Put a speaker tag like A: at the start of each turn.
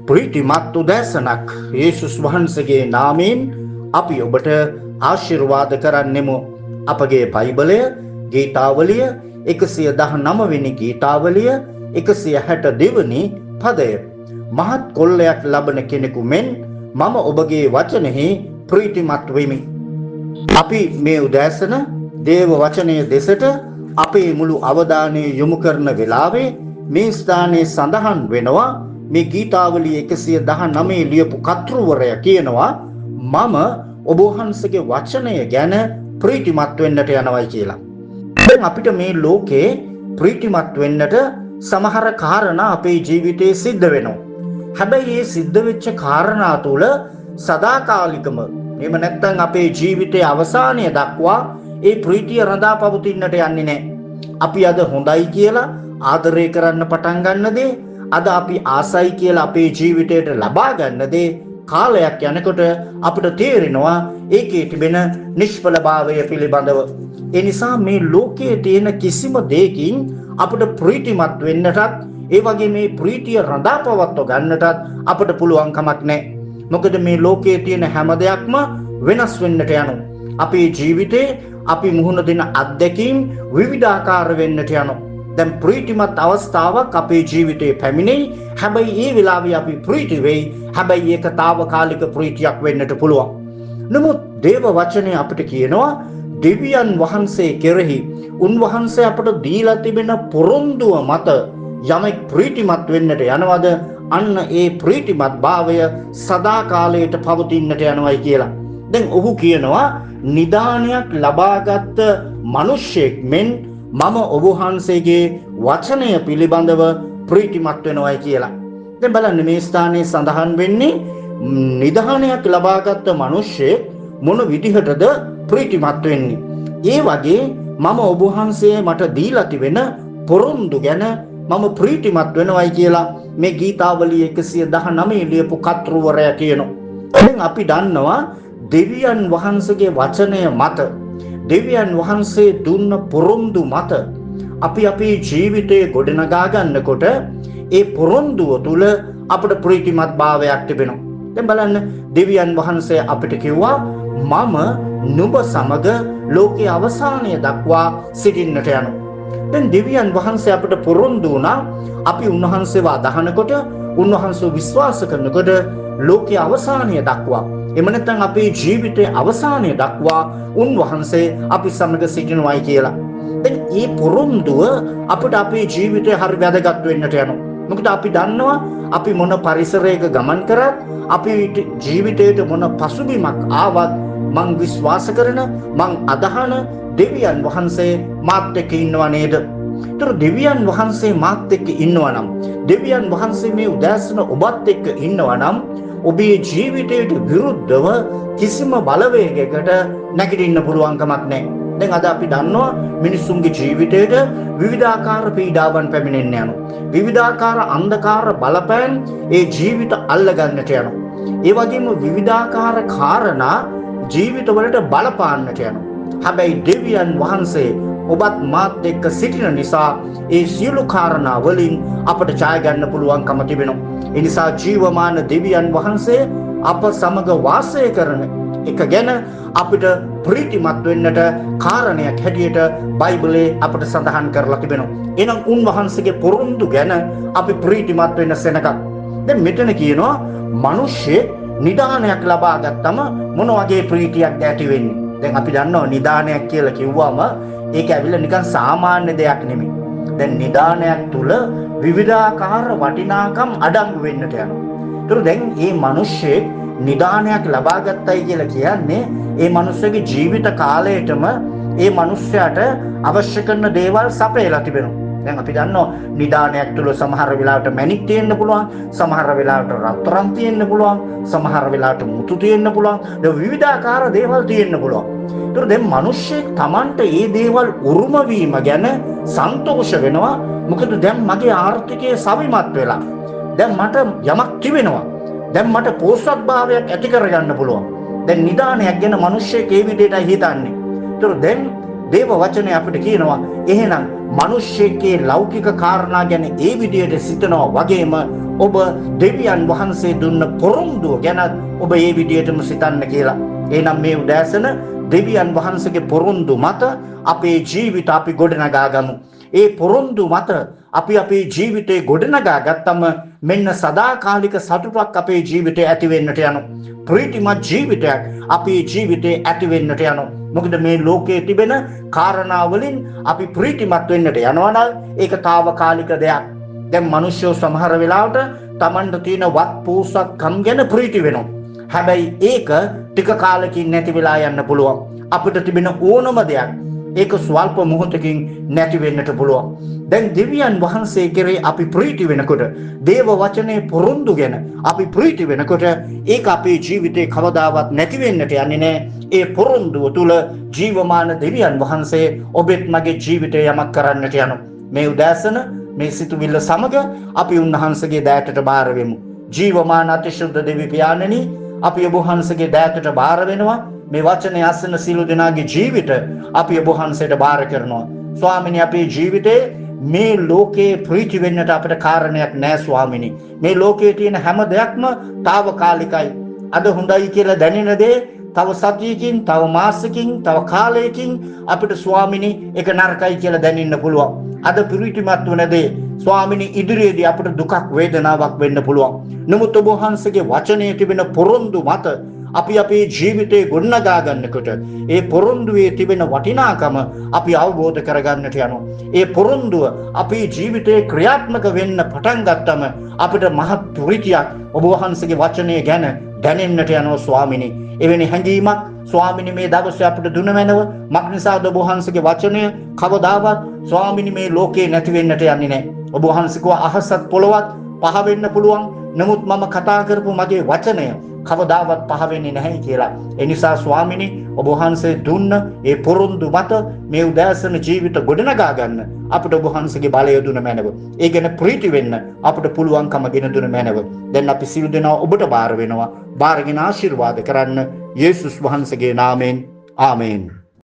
A: ප්‍රීතිමත් උදෑසනක් යේසුස් වහන්සේගේ නාමයෙන් අපි ඔබට ආශිර්වාද කරන්නෙමු. අපගේ බයිබලය ගීතාවලිය 119 වෙනි ගීතාවලිය 162 වෙනි පදය. මහත් කොල්ලයක් ලබන කෙනෙකු මෙන් මම ඔබගේ වචනෙහි ප්‍රීතිමත් වෙමි. අපි මේ උදෑසන දේව වචනයේ දෙසට අපේ මුළු අවධානය යොමු කරන වෙලාවේ මේ ස්ථානයේ සඳහන් වෙනවා මේ ගීතාවලිය 119 ලියපු කර්තෘවරයා කියනවා මම ඔබ වහන්සේගේ වචනය ගැන ප්‍රීතිමත් වෙන්නට යනවායි කියලා. දැන් අපිට මේ ලෝකේ ප්‍රීතිමත් වෙන්නට සමහර කාරණා අපේ ජීවිතේ සිද්ධ වෙනවා. හැබැයි මේ සිද්ධ වෙච්ච කාරණා තුල සදාකාලිකම එහෙම නැත්නම් අපේ ජීවිතයේ අවසානය දක්වා ඒ ප්‍රීතිය රඳා පවතින්නට යන්නේ නැහැ. අපි අද හොඳයි කියලා ආදරය කරන්න පටන් ගන්න දේ, අද අපි ආසයි කියලා අපේ ජීවිතයට ලබා ගන්න දේ කාලයක් යනකොට අපිට තේරෙනවා ඒකේ තිබෙන නිෂ්ඵලභාවය පිළිබඳව. ඒ නිසා මේ ලෝකයේ තියෙන කිසිම දෙයකින් අපිට ප්‍රීතිමත් වෙන්නටත් ඒ වගේ මේ ප්‍රීතිය රඳා පවත්ව ගන්නටත් අපිට පුළුවන් කමක් නැහැ. මොකද මේ ලෝකයේ තියෙන හැම දෙයක්ම වෙනස් වෙන්නට යනවා. අපේ ජීවිතේ අපි මුහුණ දෙන අත්දැකීම් විවිධාකාර වෙන්නට යනවා. දැන් ප්‍රීතිමත් අවස්ථාවක් අපේ ජීවිතේ පැමිණෙයි. හැබැයි ඒ වෙලාවේ අපි ප්‍රීති වෙයි. හැබැයි ඒක తాවකාලික ප්‍රීතියක් වෙන්නට පුළුවන්. නමුත් දේව වචනේ අපිට කියනවා දෙවියන් වහන්සේ කෙරෙහි උන්වහන්සේ අපට දීලා තිබෙන පොරොන්දුව මත යමෙක් ප්‍රීතිමත් වෙන්නට යනවද අන්න ඒ ප්‍රීතිමත් භාවය සදාකාලයට පවතින්නට යනවායි කියලා. දැන් ඔහු කියනවා නිදානයක් ලබාගත් මිනිසෙක් මෙන් මම ඔබ වහන්සේගේ වචනය පිළිබඳව ප්‍රීතිමත් වෙනවායි කියලා. දැන් බලන්න මේ ස්ථානයේ සඳහන් වෙන්නේ නිදානයක් ලබාගත් මිනිසෙක් මොන විදිහටද ප්‍රීතිමත් වෙන්නේ. ඒ වගේ මම ඔබ වහන්සේ මට දීලා තිබෙන පොරොන්දු ගැන මම ප්‍රීතිමත් වෙනවයි කියලා මේ ගීතාවලිය 119 ලියපු කර්තෘවරයා කියනවා. දැන් අපි දන්නවා දෙවියන් වහන්සේගේ වචනය මත දෙවියන් වහන්සේ දුන්න පොරොන්දු මත අපි අපේ ජීවිතේ ගොඩනගා ගන්නකොට ඒ පොරොන්දුව තුල අපට ප්‍රීතිමත් භාවයක් තිබෙනවා. දැන් බලන්න දෙවියන් වහන්සේ අපිට කිව්වා මම නුඹ සමග ලෝකයේ අවසානය දක්වා සිටින්නට යනවා. දැන් දෙවියන් වහන්සේ අපට පොරොන්දු වුණා අපි උන්වහන්සේව අදහනකොට උන්වහන්සේව විශ්වාස කරනකොට ලෝකයේ අවසානය දක්වා එම නැත්නම් අපේ ජීවිතයේ අවසානය දක්වා උන්වහන්සේ අපි සමග සිටිනවායි කියලා. දැන් මේ පොරොන්දුව අපිට අපේ ජීවිතේ හරි වැදගත් වෙන්නට යනවා. මොකද අපි දන්නවා අපි මොන පරිසරයක ගමන් කරත් අපේ ජීවිතේට මොන පසුබිමක් ආවත් මං විශ්වාස කරන මං අදහන දෙවියන් වහන්සේ මාත් එක්ක ඉන්නවා නේද? ඒතර දෙවියන් වහන්සේ මාත් එක්ක ඉන්නවා නම් දෙවියන් වහන්සේ මේ උදෑසන ඔබත් එක්ක ඉන්නවා නම් ඔබේ ජීවිතයට විරුද්ධව කිසිම බලවේගයකට නැගිටින්න පුළුවන් කමක් නැහැ. දැන් අද අපි දන්නවා මිනිසුන්ගේ ජීවිතයට විවිධාකාර පීඩාවන් පැමිණෙන්න යනවා. විවිධාකාර අන්ධකාර බලපෑම් ඒ ජීවිත අල්ලගන්නට යනවා. ඒ වගේම විවිධාකාර කාරණා ජීවිතවලට බලපාන්නට යනවා. හැබැයි දෙවියන් වහන්සේ ඔබත් මාත් එක්ක සිටින නිසා ඒ සියලු කාරණා වලින් අපට ජය ගන්න පුළුවන්කම තිබෙනවා. ඒ නිසා ජීවමාන දෙවියන් වහන්සේ අප සමග වාසය කරන එක ගැන අපිට ප්‍රීතිමත් වෙන්නට කාරණයක් හැටියට බයිබලයේ අපට සඳහන් කරලා තිබෙනවා. එහෙනම් උන්වහන්සේගේ පොරොන්දු ගැන අපි ප්‍රීතිමත් වෙන්න සෙනගක්. දැන් මෙතන කියනවා මිනිස්සෙ නිදානයක් ලබා ගත්තම මොන වගේ ප්‍රීතියක් ඇති වෙන්නේ. දැන් අපි දන්නවා නිදානයක් කියලා කිව්වම ඒක ඇවිල්ලා නිකන් සාමාන්‍ය දෙයක් නෙමෙයි. දැන් නිදානයක් තුල විවිධාකාර වටිනාකම් අඩංගු වෙන්නට යනවා. ඒතර දැන් මේ මිනිස්සේ නිදානයක් ලබා ගත්තයි කියලා කියන්නේ ඒ මිනිස්සගේ ජීවිත කාලයටම ඒ මිනිස්යාට අවශ්‍ය කරන දේවල් සපයලා තිබෙනවා. දැන් අපි දන්නවා නිදානයක් තුල සමහර වෙලාවට මැණික් තියෙන්න පුළුවන්, සමහර වෙලාවට රත්තරන් තියෙන්න පුළුවන්, සමහර වෙලාවට මුතු තියෙන්න පුළුවන්. දැන් විවිධාකාර දේවල් තියෙන්න පුළුවන්. ඒතර දැන් මිනිස්සෙක් Tamanට මේ දේවල් උරුම වීම ගැන සන්තෝෂ වෙනවා. මොකද දැන් මගේ ආර්ථිකය සවිමත් වෙලා. දැන් මට යමක් තිබෙනවා. දැන් මට පෝෂත්භාවයක් ඇති කරගන්න පුළුවන්. දැන් නිදානයක් ගැන මිනිස්සෙක් ඒ විදිහටයි හිතන්නේ. ඒතර දැන් දේව වචනේ අපිට කියනවා එහෙනම් මිනිස්සෙකේ ලෞකික කාරණා ගැන ඒ විදියට සිතනවා වගේම ඔබ දෙවියන් වහන්සේ දුන්න පොරොන්දුව ගැන ඔබ ඒ විදියටම සිතන්න කියලා. එහෙනම් මේ උදෑසන දෙවියන් වහන්සේගේ පොරොන්දු මත අපේ ජීවිත අපි ගොඩනගා ගමු. ඒ පොරොන්දු මත අපි අපේ ජීවිතේ ගොඩනගා ගත්තම මෙන්න සදාකාලික සතුටක් අපේ ජීවිතේ ඇති වෙන්නට යනවා. ප්‍රීතිමත් ජීවිතයක් අපේ ජීවිතේ ඇති වෙන්නට යනවා. මොකද මේ ලෝකයේ තිබෙන කාරණා වලින් අපි ප්‍රීතිමත් වෙන්නට යනවා නම් ඒක తాවකාලික දෙයක්. දැන් මිනිස්සු සමහර වෙලාවට Tamanට තියෙන වත් පෝසත්කම් ගැන ප්‍රීති වෙනවා. හැබැයි ඒක ටික කාලෙකින් නැති වෙලා යන්න පුළුවන්. අපිට තිබෙන ඕනම දෙයක් ඒක ස්වල්ප මොහොතකින් නැති වෙන්නට පුළුවන්. දැන් දෙවියන් වහන්සේ කෙරේ අපි ප්‍රීති වෙනකොට, දේව වචනේ පොරොන්දු ගැන අපි ප්‍රීති වෙනකොට ඒක අපේ ජීවිතේ කවදාවත් නැති වෙන්නට යන්නේ නැහැ. ඒ පොරොන්දුව තුල ජීවමාන දෙවියන් වහන්සේ ඔබෙත් මගේ ජීවිතේ යමක් කරන්නට යනවා. මේ උදෑසන මේ සිතුවිල්ල සමග අපි උන්වහන්සේගේ දෑතට බාර වෙමු. ජීවමාන අතිශුද්ධ දෙවි පියාණනි, අපි ඔබ වහන්සේගේ දෑතට බාර වෙනවා. මේ වචනේ අසන සිළු දෙනාගේ ජීවිත අපි ඔබ වහන්සේට බාර කරනවා. ස්වාමිනී, අපේ ජීවිතේ මේ ලෝකේ ප්‍රීති වෙන්නට අපිට කාරණයක් නැහැ ස්වාමිනී. මේ ලෝකයේ තියෙන හැම දෙයක්ම తాවකාලිකයි. අද හොඳයි කියලා දැනෙන දේ තව සතියකින්, තව මාසෙකින්, තව කාලයකින් අපිට ස්වාමිනී ඒක නරකයි කියලා දැනෙන්න පුළුවන්. අද ප්‍රීතිමත් වන දේ ස්වාමිනී ඉදිරියේදී අපිට දුකක් වේදනාවක් වෙන්න පුළුවන්. නමුත් ඔබ වහන්සේගේ වචනයේ තිබෙන පොරොන්දු මත අපි අපේ ජීවිතේ ගොඩනගා ගන්නකොට ඒ පොරොන්දුවේ තිබෙන වටිනාකම අපි අවබෝධ කරගන්නට යනවා. ඒ පොරොන්දුව අපේ ජීවිතේ ක්‍රියාත්මක වෙන්න පටන් ගත්තම අපිට මහත් ප්‍රීතියක් ඔබ වහන්සේගේ වචනය ගැන දැනෙන්නට යනවා ස්වාමිනී. එවැනි හැඟීමක් ස්වාමිනී මේ දවසේ අපිට දුන මැනව. මක් නිසාද ඔබ වහන්සේගේ වචනය කවදාවත් ස්වාමිනී මේ ලෝකේ නැති වෙන්නට යන්නේ නැහැ. ඔබ වහන්සේ කව අහසත් පොළවත් පහ වෙන්න පුළුවන්. නමුත් මම කතා කරපු මගේ වචනය කවදාවත් පහ වෙන්නේ නැහැ කියලා. ඒ නිසා ස්වාමිනී ඔබ වහන්සේ දුන්න ඒ පොරොන්දු මත මේ උදෑසන ජීවිත ගොඩනගා ගන්න අපිට ඔබ වහන්සේගේ බලය දුන මැනව. ඒ ගැන ප්‍රීති වෙන්න අපිට පුළුවන්කම ගෙන දුන මැනව. දැන් අපි සියලු දෙනා ඔබට බාර වෙනවා. බාරගෙන ආශිර්වාද කරන්න යේසුස් වහන්සේගේ නාමයෙන්. ආමේන්.